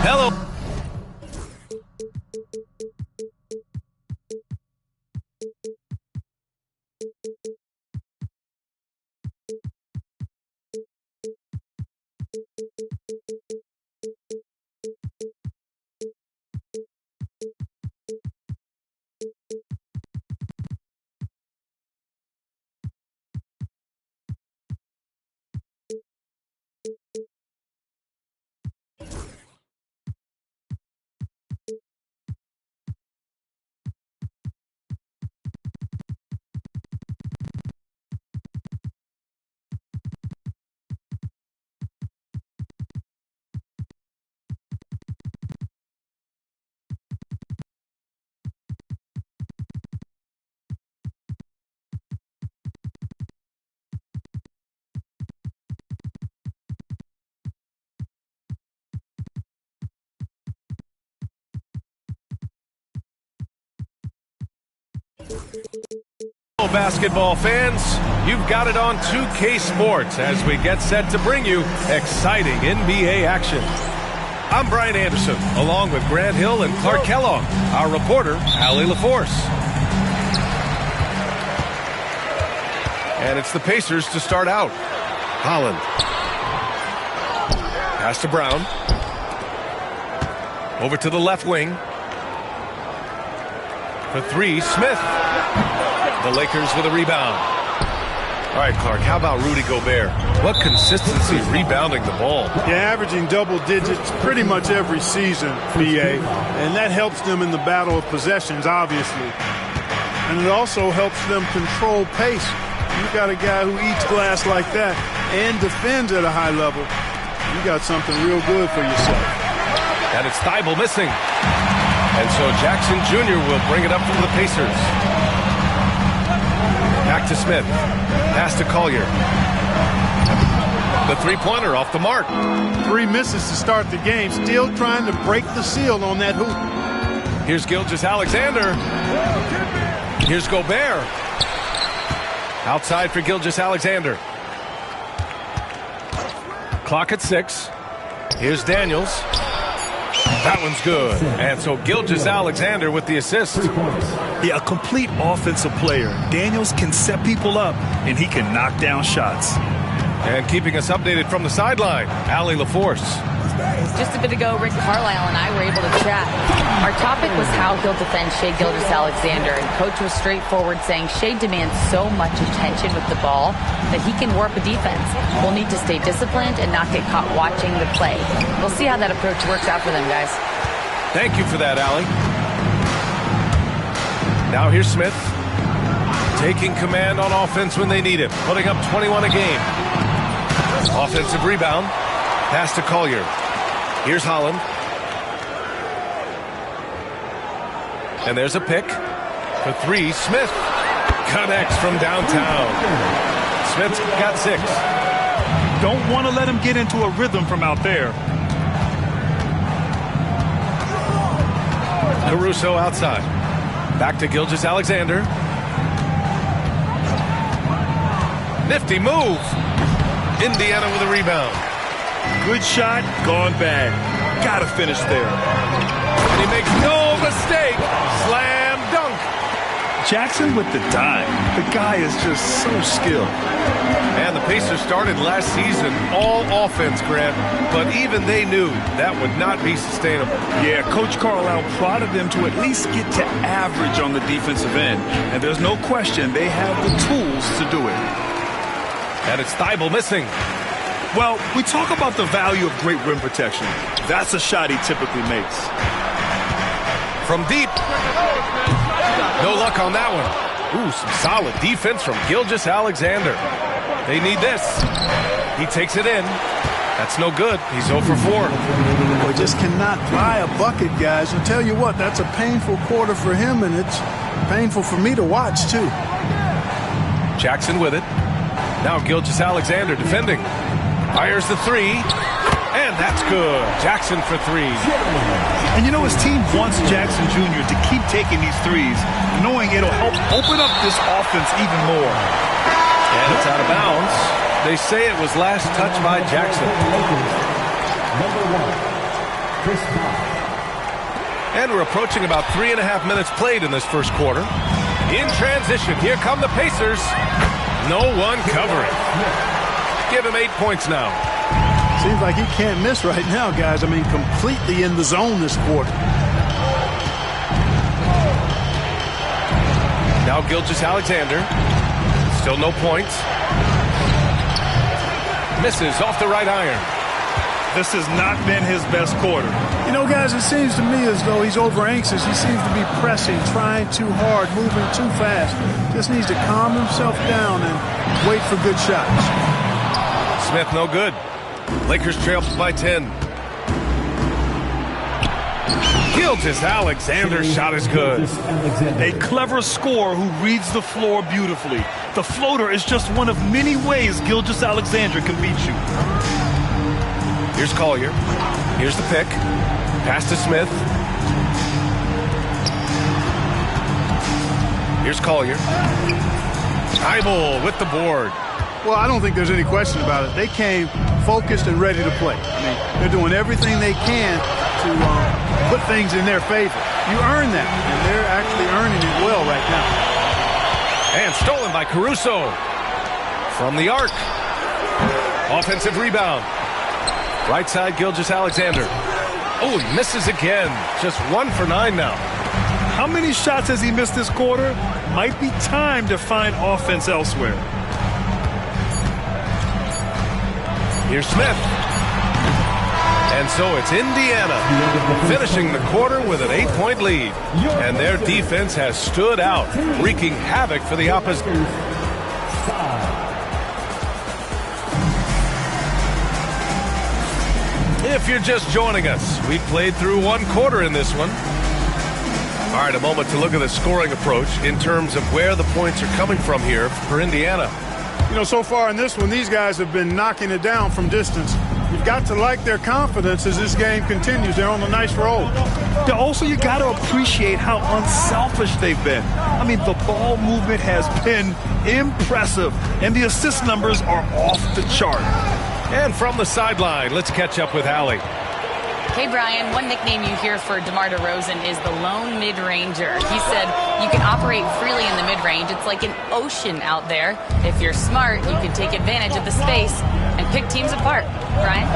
Hello. Basketball fans, you've got it on 2K Sports as we get set to bring you exciting NBA action. I'm Brian Anderson, along with Grant Hill and Clark Kellogg, our reporter, Allie LaForce. And it's the Pacers to start out. Holland. Pass to Brown. Over to the left wing. For three, Smith. The Lakers with a rebound. All right, Clark, how about Rudy Gobert? What consistency rebounding the ball. Yeah, averaging double digits pretty much every season, BA. And that helps them in the battle of possessions, obviously. And it also helps them control pace. You got a guy who eats glass like that and defends at a high level. You got something real good for yourself. And it's Thibault missing. And so Jackson Jr. will bring it up for the Pacers. Back to Smith. Pass to Collier. The three-pointer off the mark. 3 misses to start the game. Still trying to break the seal on that hoop. Here's Gilgeous-Alexander. Here's Gobert. Outside for Gilgeous-Alexander. Clock at 6. Here's Daniels. That one's good. And so Gilgeous-Alexander with the assist. Yeah, a complete offensive player. Daniels can set people up, and he can knock down shots. And keeping us updated from the sideline, Allie LaForce. Just a bit ago, Rick Carlisle and I were able to chat. Our topic was how he'll defend Shai Gilgeous-Alexander, and Coach was straightforward, saying Shai demands so much attention with the ball that he can warp a defense. We'll need to stay disciplined and not get caught watching the play. We'll see how that approach works out for them, guys. Thank you for that, Allie. Now here's Smith, taking command on offense when they need it, putting up 21 a game. Offensive rebound, pass to Collier. Here's Holland. And there's a pick. For three, Smith connects from downtown. Smith's got 6. Don't want to let him get into a rhythm from out there. Caruso outside. Back to Gilgeous-Alexander. Nifty move. Indiana with a rebound. Good shot, gone bad. Gotta finish there. And he makes no mistake. Slam dunk. Jackson with the dime. The guy is just so skilled. And the Pacers started last season all offense, Grant, but even they knew that would not be sustainable. Yeah, Coach Carlisle prodded them to at least get to average on the defensive end. And there's no question they have the tools to do it. And it's Thibault missing. Well, we talk about the value of great rim protection. That's a shot he typically makes. From deep. No luck on that one. Ooh, some solid defense from Gilgeous-Alexander. They need this. He takes it in. That's no good. He's 0 for 4. We just cannot buy a bucket, guys. I'll tell you what, that's a painful quarter for him, and it's painful for me to watch, too. Jackson with it. Now Gilgeous-Alexander defending. Fires the 3. And that's good. Jackson for 3. And you know, his team wants Jackson Jr. to keep taking these threes, knowing it'll help open up this offense even more. And it's out of bounds. They say it was last touched by Jackson. And we're approaching about 3.5 minutes played in this first quarter. In transition, here come the Pacers. No one covering. Give him 8 points now. Seems like he can't miss right now, guys. I mean, completely in the zone this quarter. Now Gilgeous-Alexander. Still no points. Misses off the right iron. This has not been his best quarter. You know, guys, it seems to me as though he's over anxious. He seems to be pressing, trying too hard, moving too fast. Just needs to calm himself down and wait for good shots. Smith no good. Lakers trail by 10. Gilgeous-Alexander's shot is good. A clever scorer who reads the floor beautifully. The floater is just one of many ways Gilgeous-Alexander can beat you. Here's Collier. Here's the pick. Pass to Smith. Here's Collier. Thibault with the board. Well, I don't think there's any question about it. They came focused and ready to play. I mean, they're doing everything they can to put things in their favor. You earn that, and they're actually earning it well right now. And stolen by Caruso. From the arc. Offensive rebound. Right side, Gilgeous-Alexander. Oh, he misses again. Just 1 for 9 now. How many shots has he missed this quarter? Might be time to find offense elsewhere. Here's Smith. And so it's Indiana finishing the quarter with an 8-point lead. And their defense has stood out, wreaking havoc for the opposition. If you're just joining us, we played through 1 quarter in this one. All right, a moment to look at the scoring approach in terms of where the points are coming from here for Indiana. You know, so far in this one, these guys have been knocking it down from distance. You've got to like their confidence as this game continues. They're on a nice roll. Also, you got to appreciate how unselfish they've been. I mean, the ball movement has been impressive, and the assist numbers are off the chart. And from the sideline, let's catch up with Allie. Hey, Brian, one nickname you hear for DeMar DeRozan is the lone mid-ranger. He said you can operate freely in the mid-range. It's like an ocean out there. If you're smart, you can take advantage of the space and pick teams apart. Brian?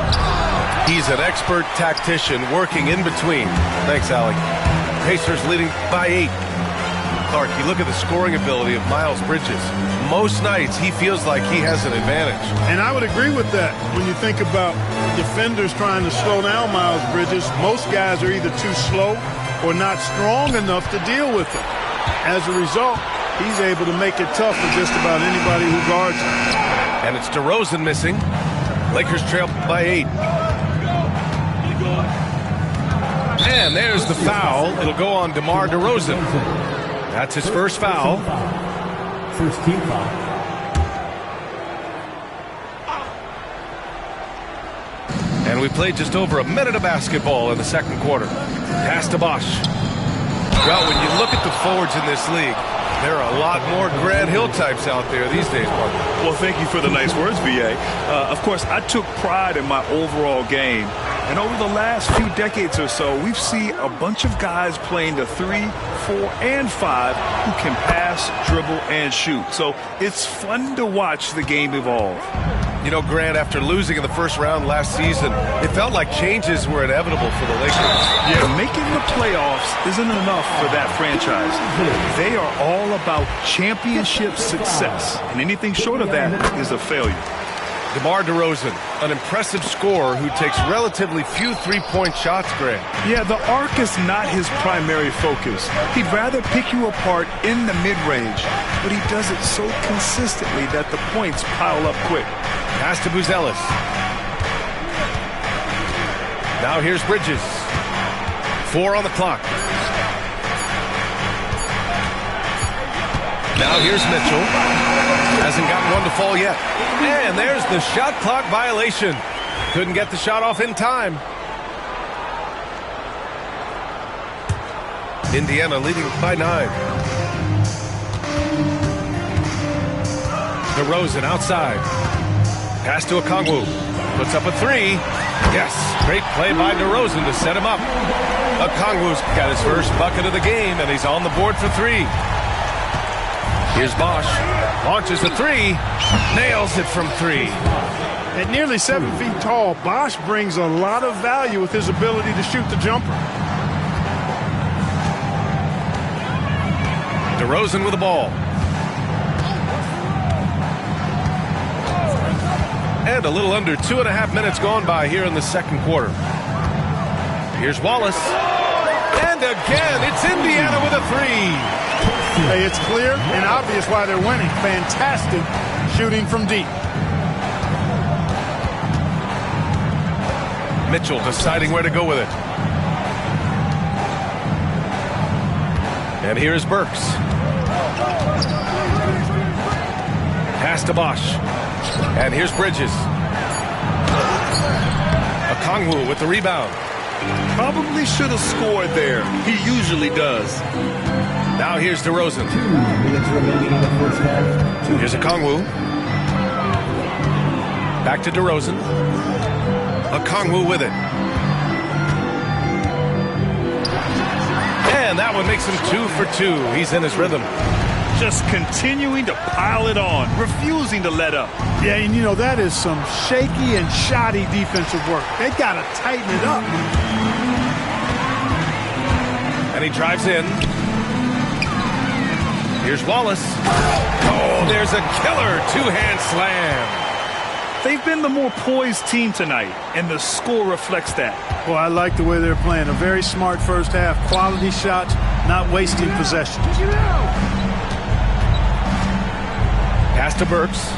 He's an expert tactician working in between. Thanks, Allie. Pacers leading by 8. Clark, you look at the scoring ability of Miles Bridges. Most nights, he feels like he has an advantage. And I would agree with that. When you think about defenders trying to slow down Miles Bridges, most guys are either too slow or not strong enough to deal with him. As a result, he's able to make it tough for just about anybody who guards him. And it's DeRozan missing. Lakers trail by 8. And there's the foul. It'll go on DeMar DeRozan. That's his first foul. First team foul. And we played just over a minute of basketball in the second quarter. Pass to Bosch. Well, when you look at the forwards in this league, there are a lot more Grant Hill types out there these days, Mark. Well, thank you for the nice words, B.A. Of course, I took pride in my overall game. And over the last few decades or so, we've seen a bunch of guys playing the 3, 4, and 5 who can pass, dribble, and shoot. So it's fun to watch the game evolve. You know, Grant, after losing in the first round last season, it felt like changes were inevitable for the Lakers. Yeah, making the playoffs isn't enough for that franchise. They are all about championship success, and anything short of that is a failure. DeMar DeRozan, an impressive scorer who takes relatively few three-point shots, Grant. Yeah, the arc is not his primary focus. He'd rather pick you apart in the mid-range, but he does it so consistently that the points pile up quick. Pass to Buzelis. Now here's Bridges. 4 on the clock. Now here's Mitchell. Hasn't gotten one to fall yet. And there's the shot clock violation. Couldn't get the shot off in time. Indiana leading by 9. DeRozan outside. Pass to Okongwu. Puts up a 3. Yes. Great play by DeRozan to set him up. Okongwu's got his first bucket of the game, and he's on the board for 3. Here's Bosch. Launches the 3. Nails it from 3. At nearly 7 feet tall, Bosch brings a lot of value with his ability to shoot the jumper. DeRozan with the ball. And a little under 2.5 minutes gone by here in the second quarter. Here's Wallace. And again, it's Indiana with a 3. Hey, it's clear and obvious why they're winning. Fantastic shooting from deep. Mitchell deciding where to go with it. And here's Burks. Pass to Bosch. And here's Bridges. Okongwu with the rebound. Probably should have scored there. He usually does. Now here's DeRozan. Here's Okongwu. Back to DeRozan. Okongwu with it. And that one makes him 2 for 2. He's in his rhythm. Just continuing to pile it on, refusing to let up. Yeah, and you know, that is some shaky and shoddy defensive work. They got to tighten it up. And he drives in. Here's Wallace. Oh, there's a killer two-hand slam. They've been the more poised team tonight, and the score reflects that. Well, I like the way they're playing. A very smart first half. Quality shots, not wasting possession. Pass to Burks.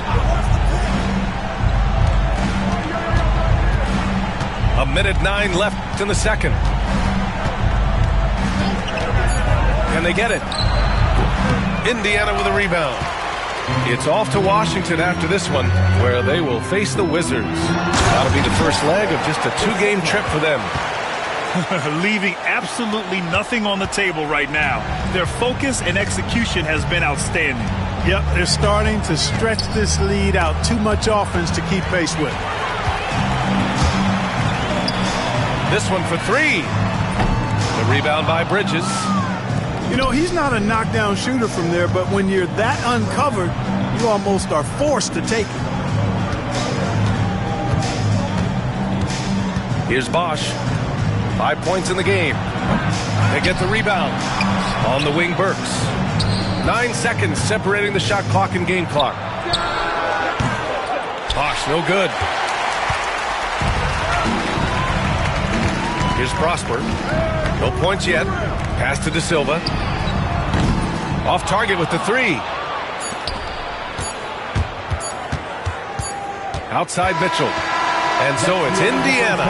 A minute 9 left in the second. Can they get it? Indiana with a rebound. It's off to Washington after this one, where they will face the Wizards. That'll be the first leg of just a 2-game trip for them. Leaving absolutely nothing on the table right now. Their focus and execution has been outstanding. Yep, they're starting to stretch this lead out. Too much offense to keep pace with. This one for 3. The rebound by Bridges. You know, he's not a knockdown shooter from there, but when you're that uncovered, you almost are forced to take it. Here's Bosch. 5 points in the game. They get the rebound. On the wing, Burks. 9 seconds separating the shot clock and game clock. Bosch, no good. Here's Prosper. No points yet. Pass to De Silva. Off target with the 3. Outside Mitchell. And so it's Indiana.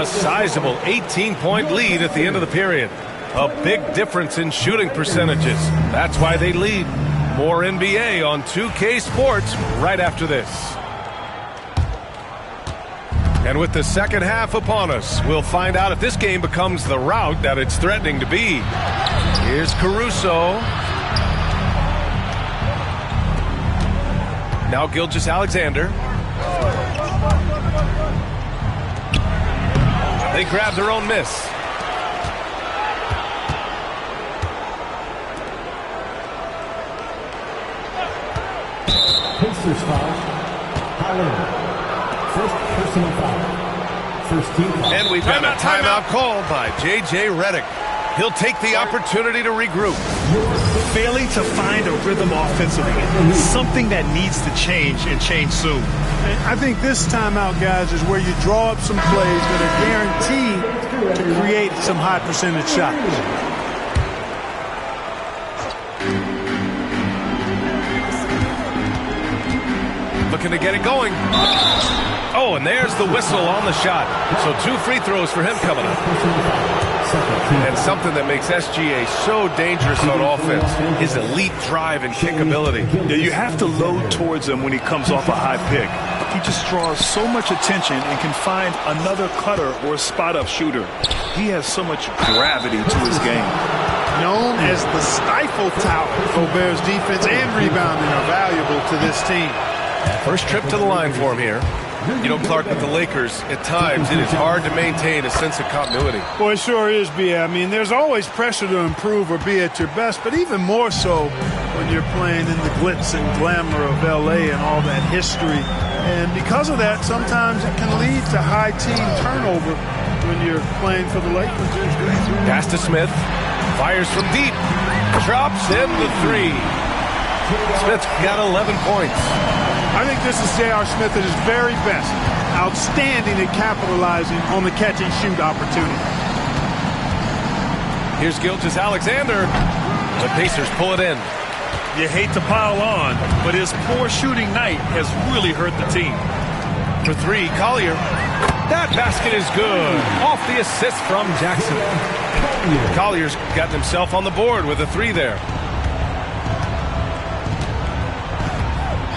A sizable 18-point lead at the end of the period. A big difference in shooting percentages. That's why they lead. More NBA on 2K Sports right after this. And with the second half upon us, we'll find out if this game becomes the rout that it's threatening to be. Here's Caruso. Now Gilgeous-Alexander. They grab their own miss. Pacers foul. Howard. First personal foul. First team foul. And we've got a timeout called by J.J. Redick. He'll take the opportunity to regroup. Failing to find a rhythm offensively, something that needs to change and change soon. I think this timeout, guys, is where you draw up some plays that are guaranteed to create some high percentage shots. Looking to get it going. Oh, and there's the whistle on the shot. So 2 free throws for him coming up. And something that makes SGA so dangerous on offense, his elite drive and kick ability. Yeah, you have to load towards him when he comes off a high pick. He just draws so much attention and can find another cutter or a spot-up shooter. He has so much gravity to his game. Known as the stifle tower, Gobert's defense and rebounding are valuable to this team. First trip to the line for him here. You know, Clark, with the Lakers, at times it is hard to maintain a sense of continuity. Well, it sure is, B.A. I mean, there's always pressure to improve or be at your best, but even more so when you're playing in the glitz and glamour of L.A. and all that history. And because of that, sometimes it can lead to high team turnover when you're playing for the Lakers. Pass to Smith. Fires from deep. Drops in the three. Smith's got 11 points. I think this is J.R. Smith at his very best. Outstanding at capitalizing on the catch-and-shoot opportunity. Here's Gilgeous-Alexander. The Pacers pull it in. You hate to pile on, but his poor shooting night has really hurt the team. For three, Collier. That basket is good. Off the assist from Jackson. Collier's got himself on the board with a three there.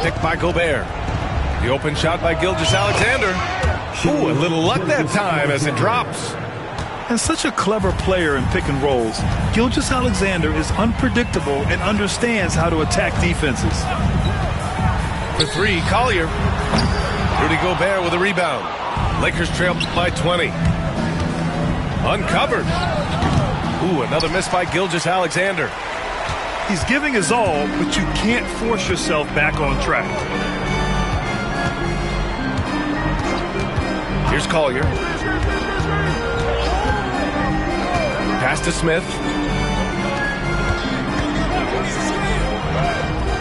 Picked by Gobert. The open shot by Gilgeous-Alexander. Ooh, a little luck that time as it drops. And such a clever player in pick and rolls, Gilgeous-Alexander is unpredictable and understands how to attack defenses. For three, Collier. Rudy Gobert with a rebound. Lakers trail by 20. Uncovered. Ooh, another miss by Gilgeous-Alexander. He's giving his all, but you can't force yourself back on track. Here's Collier. Pass to Smith.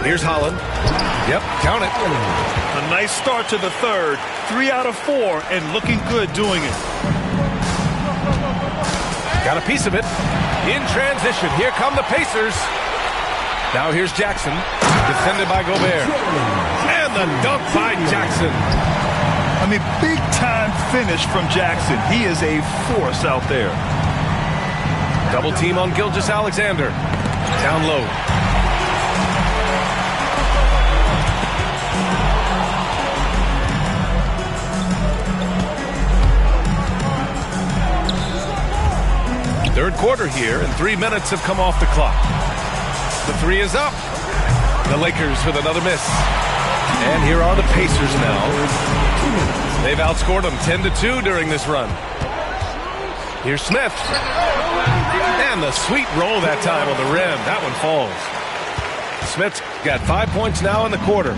Here's Holland. Yep, count it. A nice start to the third. 3 out of 4 and looking good doing it. Got a piece of it. In transition, here come the Pacers. Now here's Jackson, defended by Gobert. And the dunk by Jackson. I mean, big-time finish from Jackson. He is a force out there. Double team on Gilgeous-Alexander. Down low. Third quarter here, and 3 minutes have come off the clock. The three is up. The Lakers with another miss. And here are the Pacers now. They've outscored them 10-2 during this run. Here's Smith. And the sweet roll that time on the rim. That one falls. Smith's got 5 points now in the quarter.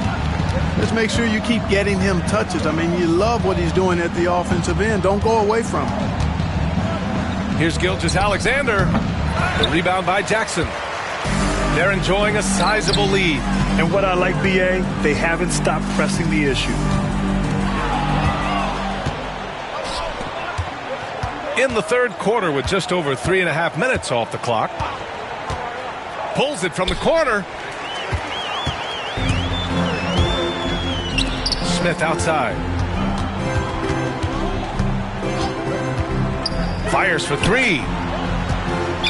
Just make sure you keep getting him touches. I mean, you love what he's doing at the offensive end. Don't go away from him. Here's Gilgeous-Alexander. The rebound by Jackson. They're enjoying a sizable lead. And what I like, B.A., they haven't stopped pressing the issue. In the third quarter with just over 3.5 minutes off the clock. Pulls it from the corner. Smith outside. Fires for three.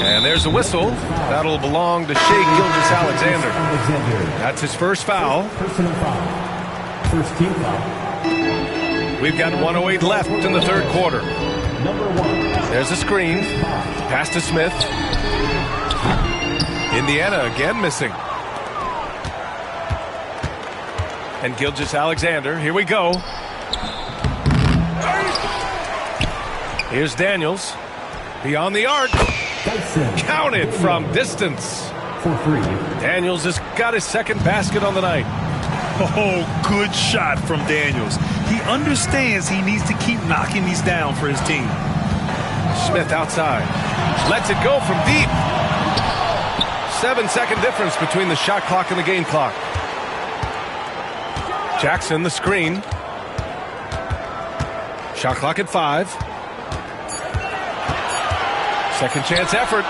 And there's a whistle. That'll belong to Shai Gilgeous-Alexander. That's his first foul. Personal foul. First team foul. We've got 1:08 left in the third quarter. Number 1. There's a screen. Pass to Smith. Indiana again missing. And Gilgeous-Alexander. Here we go. Here's Daniels. Beyond the arc. Counted from distance. For 3. Daniels has got his second basket on the night. Oh, good shot from Daniels. He understands he needs to keep knocking these down for his team. Smith outside. Lets it go from deep. 7-second difference between the shot clock and the game clock. Jackson, the screen. Shot clock at 5. Second chance effort.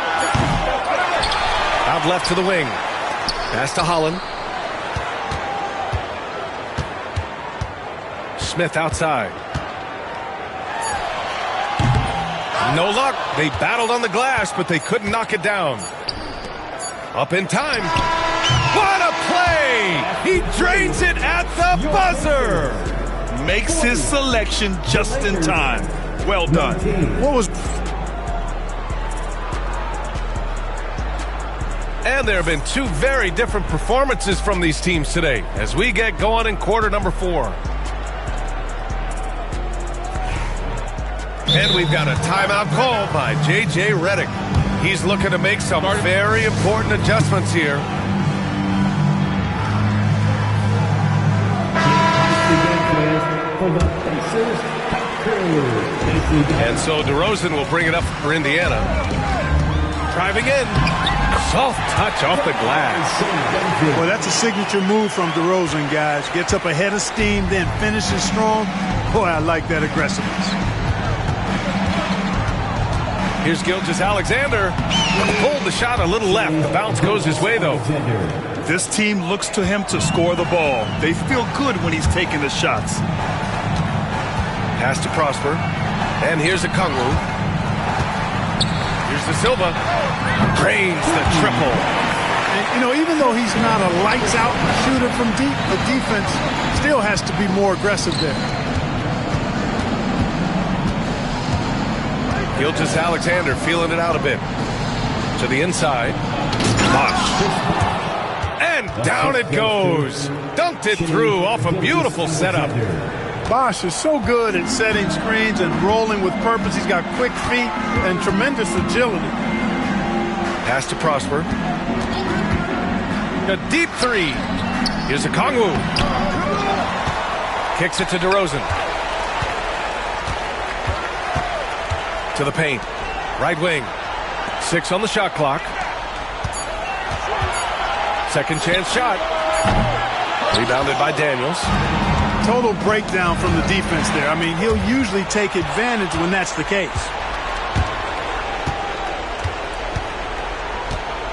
Out left to the wing. Pass to Holland. Smith outside. No luck. They battled on the glass, but they couldn't knock it down. Up in time. What a play! He drains it at the buzzer. Makes his selection just in time. Well done. What was... And there have been two very different performances from these teams today as we get going in quarter number 4. And we've got a timeout call by J.J. Redick. He's looking to make some very important adjustments here. And so DeRozan will bring it up for Indiana. Driving in. Soft touch off the glass. Well, that's a signature move from DeRozan, guys. Gets up ahead of steam, then finishes strong. Boy, I like that aggressiveness. Here's Gilgeous-Alexander. Pulled the shot a little left. The bounce goes his way, though. This team looks to him to score the ball. They feel good when he's taking the shots. Pass to Prosper. And here's a Kongwu. Here's the Silva. Drains the triple. And, you know, even though he's not a lights-out shooter from deep, the defense still has to be more aggressive there. Gilgeous-Alexander feeling it out a bit. To the inside. Bosh. And down it goes. Dunked it through off a beautiful setup. Bosh is so good at setting screens and rolling with purpose. He's got quick feet and tremendous agility. Pass to Prosper. A deep three. Here's a Kongwu. Kicks it to DeRozan. To the paint. Right wing. 6 on the shot clock. Second chance shot. Rebounded by Daniels. Total breakdown from the defense there. I mean, he'll usually take advantage when that's the case.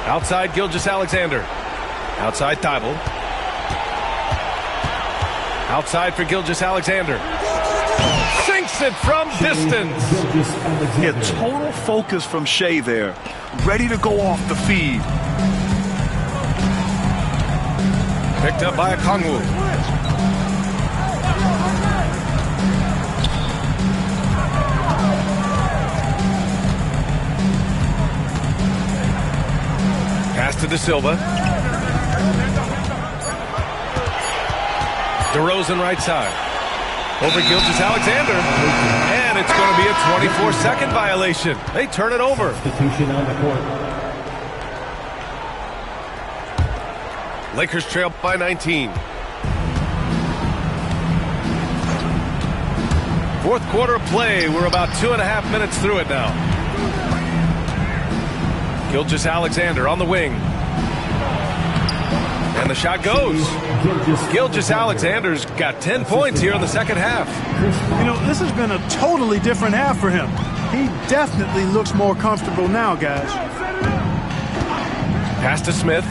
Outside Gilgeous-Alexander. Outside Thibault. Outside for Gilgeous-Alexander. Sinks it from distance. Yeah, total focus from Shea there. Ready to go off the feed. Picked up by a Kongwu. Pass to De Silva. DeRozan right side. Over Gilgeous-Alexander. And it's going to be a 24-second violation. They turn it over. Substitution on the court. Lakers trail by 19. Fourth quarter of play. We're about 2.5 minutes through it now. Gilgeous-Alexander on the wing. And the shot goes. Gilgeous-Alexander's got 10 points here in the second half. You know, this has been a totally different half for him. He definitely looks more comfortable now, guys. Pass to Smith.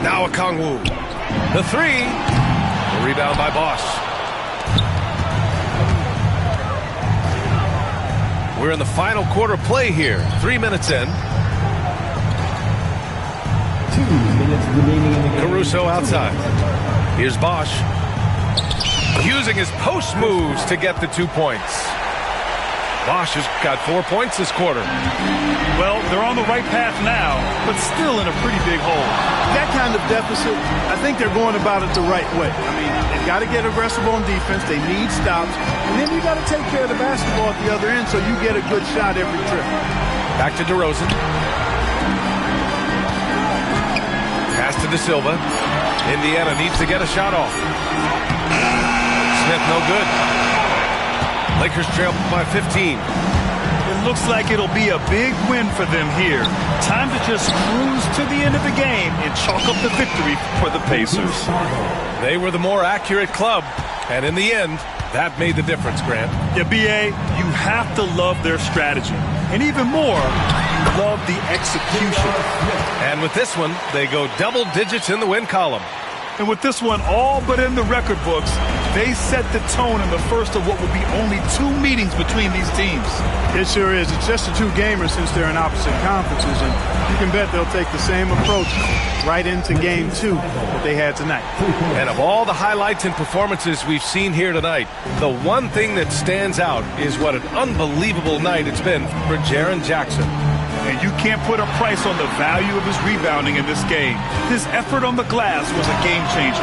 Now a Kongwu. The three. The rebound by Bosh. We're in the final quarter play here. 3 minutes in. 2 minutes remaining in the game. Caruso outside. Here's Bosh. Using his post moves to get the 2 points. Bosh has got 4 points this quarter. Well, they're on the right path now, but still in a pretty big hole. That kind of deficit, I think they're going about it the right way. I mean, they've got to get aggressive on defense. They need stops. And then you got to take care of the basketball at the other end so you get a good shot every trip. Back to DeRozan. Pass to De Silva. Indiana needs to get a shot off. Smith no good. Lakers trail by 15. It looks like it'll be a big win for them here. Time to just cruise to the end of the game and chalk up the victory for the Pacers. They were the more accurate club, and in the end, that made the difference, Grant. Yeah, B.A., you have to love their strategy. And even more, you love the execution. And with this one, they go double digits in the win column. And with this one all but in the record books, they set the tone in the first of what will be only 2 meetings between these teams. It sure is. It's just a 2-gamer since they're in opposite conferences, and you can bet they'll take the same approach right into game 2 that they had tonight. And of all the highlights and performances we've seen here tonight, the one thing that stands out is what an unbelievable night it's been for Jaren Jackson. And you can't put a price on the value of his rebounding in this game. His effort on the glass was a game changer.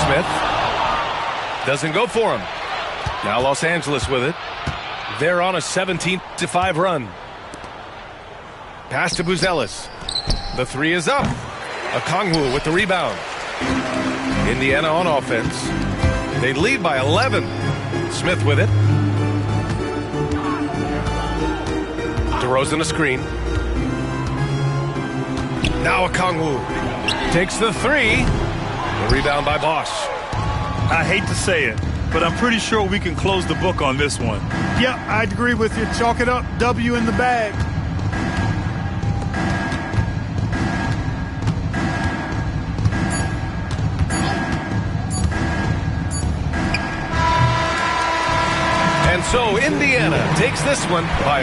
Smith doesn't go for him. Now Los Angeles with it. They're on a 17-5 run. Pass to Buzelis. The three is up. Okongwu with the rebound. Indiana on offense. They lead by 11. Smith with it. DeRozan a screen. Now Okongwu takes the three. The rebound by Bosch. I hate to say it, but I'm pretty sure we can close the book on this one. Yeah, I'd agree with you. Chalk it up. W in the bag. And so Indiana takes this one by a